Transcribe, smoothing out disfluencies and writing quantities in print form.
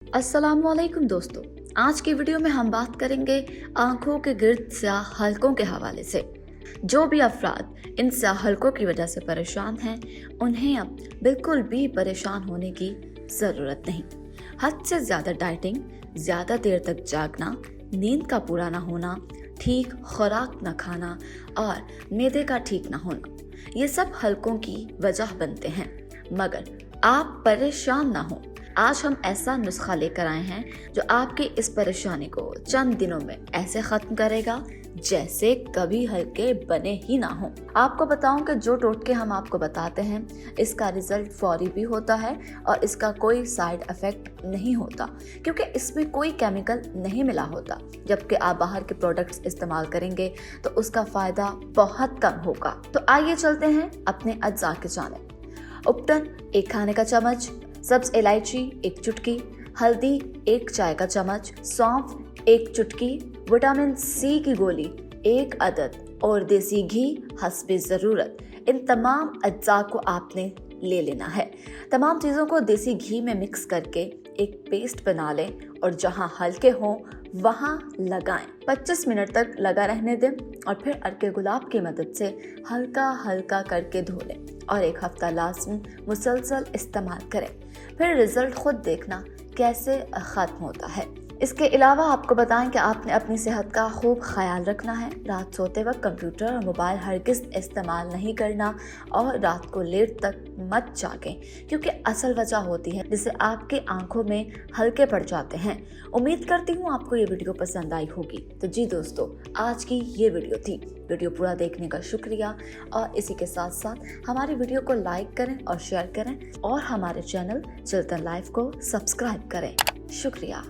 अस्सलामुअलैकुम दोस्तों, आज की वीडियो में हम बात करेंगे आंखों के गिर्द स्याह हलकों के हवाले से। जो भी अफराद इन स्याह हलकों की वजह से परेशान हैं, उन्हें अब बिल्कुल भी परेशान होने की ज़रूरत नहीं। हद से ज़्यादा डाइटिंग, ज़्यादा देर तक जागना, नींद का पूरा ना होना, ठीक खुराक न खाना और मैदे का ठीक ना होना, ये सब हलकों की वजह बनते हैं। मगर आप परेशान ना हो, आज हम ऐसा नुस्खा लेकर आए हैं जो आपकी इस परेशानी को चंद दिनों में ऐसे खत्म करेगा जैसे कभी हल्के बने ही ना हो। आपको बताऊं कि जो टोटके हम आपको बताते हैं, इसका रिजल्ट फौरी भी होता है और इसका कोई साइड इफेक्ट नहीं होता, क्योंकि इसमें कोई केमिकल नहीं मिला होता। जबकि आप बाहर के प्रोडक्ट्स इस्तेमाल करेंगे तो उसका फायदा बहुत कम होगा। तो आइए चलते हैं अपने अज्जा के जानिब। उपटन 1 खाने का चम्मच, सब्ज इलायची 1 चुटकी, हल्दी 1 चाय का चम्मच, सौंफ 1 चुटकी, विटामिन सी की गोली 1 अदद और देसी घी हस्बे ज़रूरत। इन तमाम अज्जा को आपने ले लेना है। तमाम चीज़ों को देसी घी में मिक्स करके एक पेस्ट बना लें और जहां हल्के हों वहां लगाएं। 25 मिनट तक लगा रहने दें और फिर अर्के गुलाब की मदद से हल्का हल्का करके धो लें और 1 हफ्ता लाज़िम मुसलसल इस्तेमाल करें। फिर रिजल्ट खुद देखना कैसे ख़त्म होता है। इसके अलावा आपको बताएं कि आपने अपनी सेहत का खूब ख्याल रखना है। रात सोते वक्त कंप्यूटर और मोबाइल हरगिज़ इस्तेमाल नहीं करना और रात को लेट तक मत जागें, क्योंकि असल वजह होती है जिससे आपकी आंखों में हल्के पड़ जाते हैं। उम्मीद करती हूँ आपको ये वीडियो पसंद आई होगी। तो जी दोस्तों, आज की ये वीडियो थी। वीडियो पूरा देखने का शुक्रिया और इसी के साथ साथ हमारी वीडियो को लाइक करें और शेयर करें और हमारे चैनल चिल्तन लाइफ को सब्सक्राइब करें। शुक्रिया।